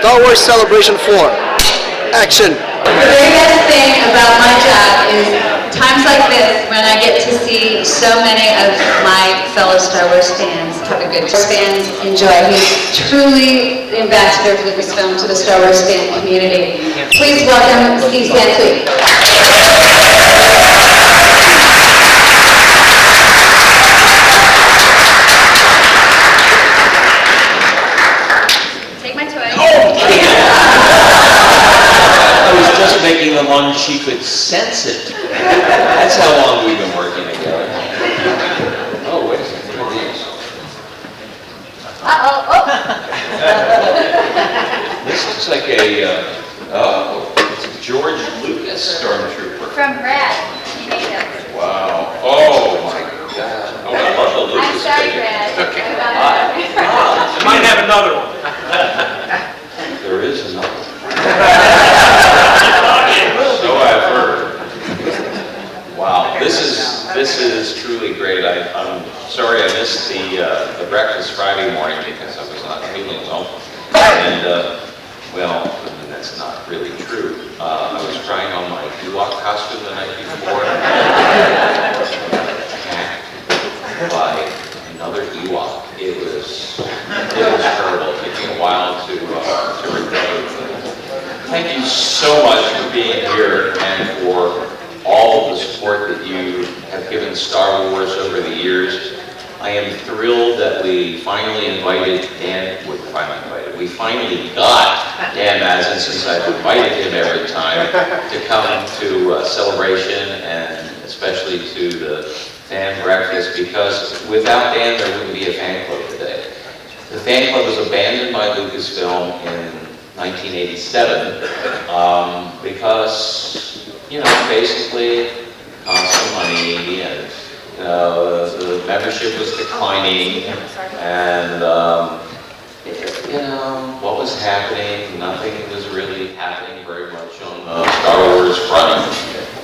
Star Wars Celebration 4. Action. The very best thing about my job is times like this when I get to see so many of my fellow Star Wars fans have a good time. Fans enjoy. He's truly the ambassador for Lucasfilm to the Star Wars fan community. Please welcome Steve Sansweet. Take my toy. I was just making the lunge she could sense it. That's how long we've been working together. Oh, wait a second. What are these? This looks like it's a George Lucas stormtrooper. From Brad. He made it. Wow. Oh my God. Oh, I love the Lucas. I'm sorry, figure. Brad. Okay. I might have another one. There is another one. So I've heard. Wow, this is truly great. I'm sorry I missed the breakfast Friday morning because I was not feeling well. And well, that's not really true. I was trying on my Ewok costume the night before. Attacked by another Ewok. It was terrible. It took me a while to recover. Thank you so much for being here and for all of the support that you have given Star Wars over the years. I am thrilled that we finally invited Dan. We finally got Dan Mazin, since I've invited him every time, to come to Celebration and especially to the fan breakfast, because without Dan there wouldn't be a fan club today. The fan club was abandoned by Lucasfilm in 1987 because, basically cost some money and the membership was declining and what was happening, nothing was really happening very much on the Star Wars front.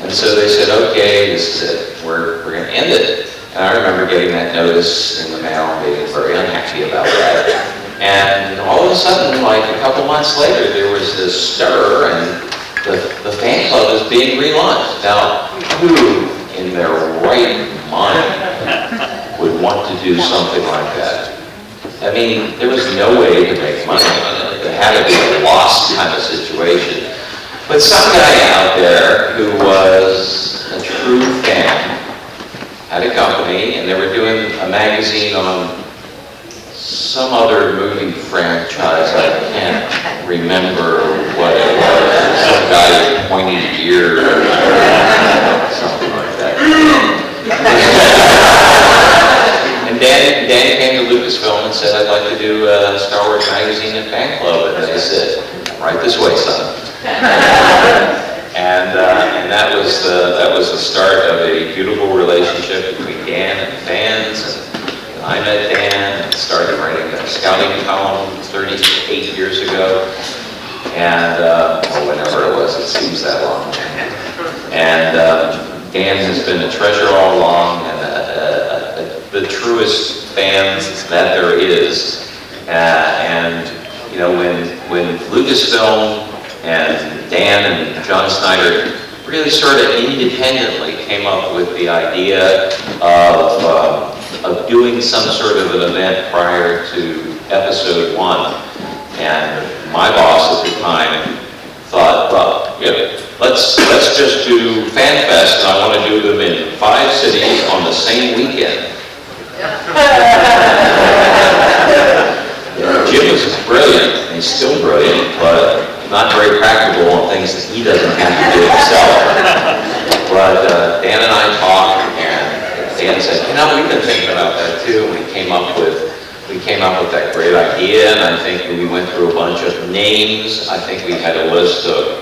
And so they said, okay, this is it, we're going to end it. And I remember getting that notice in the mail and being very unhappy about that. And all of a sudden, like a couple months later, there was this stir and the fan club is being relaunched. Now, who in their right mind would want to do something like that? I mean, there was no way to make money on it. It had to be a lost kind of situation. But some guy out there who was a true fan had a company, and they were doing a magazine on some other movie franchise. I can't remember what it was. Some guy with pointy ear or something like that. And Dan came to Lucasfilm and said, I'd like to do a Star Wars magazine and fan club. And they said, right this way, son. And that was the start of a beautiful relationship between Dan and fans. And I met Dan and started writing a scouting column 38 years ago, and or whenever it was, it seems that long. And Dan has been a treasure all along, and the truest fans that there is. And when Lucasfilm and Dan and John Snyder really sort of independently came up with the idea of doing some sort of an event prior to episode 1. And my boss at the time thought, well, let's just do Fan Fest, and I want to do them in 5 cities on the same weekend. Jim was brilliant, and he's still brilliant, but not very practical on things that he doesn't have to do himself. But Dan and I talked, and Dan said, we've been thinking about that too. And we came up with that great idea, and I think we went through a bunch of names. I think we had a list of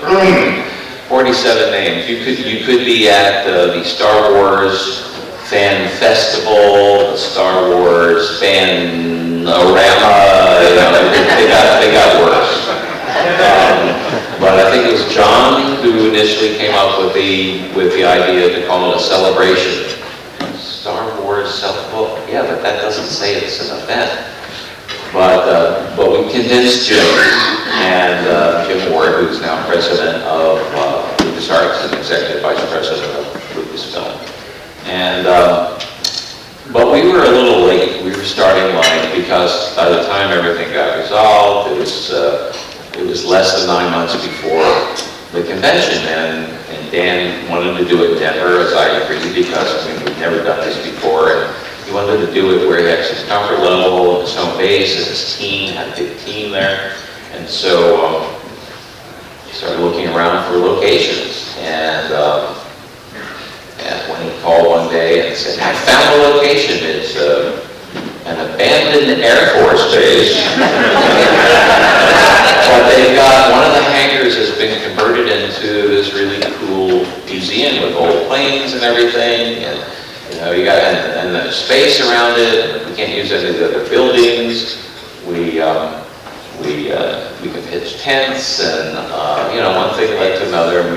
47 names. You could be at the Star Wars Fan Festival, the Star Wars Fan-orama, they got worse. But I think it was John who initially came up with the idea to call it a celebration. Star Wars well, yeah, but that doesn't say it's an event. But we convinced Jim, and Jim Ward, who's now president of LucasArts and executive vice president of Lucasfilm. And but we were a little late. We were starting late because by the time everything got resolved, it was less than 9 months before the convention, and Dan wanted to do it in Denver, as I agreed, because we'd never done this before, and he wanted to do it where he had his comfort level, his home base, and his team, had a big team there, and so he started looking around for locations, and when he called one day and said, "I found a location, it's an abandoned Air Force base." But they've got, one of the hangars has been converted into this really cool museum with old planes and everything, and you got, and the space around it, and we can't use any of the other buildings. We can pitch tents, and one thing led to another, and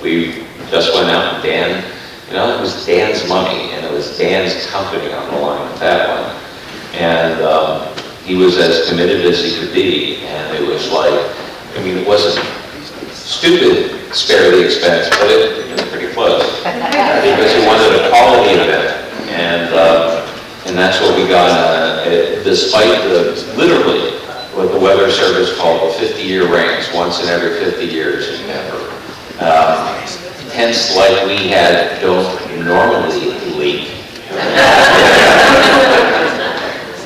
we just went out, and Dan, it was Dan's money, and it was Dan's company on the line with that one. And he was as committed as he could be, and it was like, it wasn't stupid, spare the expense, but it was pretty close. Because he wanted a quality event, and that's what we got, despite literally, what the Weather Service called the 50-year rains, once in every 50 years in Denver. Tents like we had don't normally leak.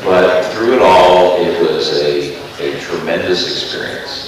But through it all, it was a tremendous experience.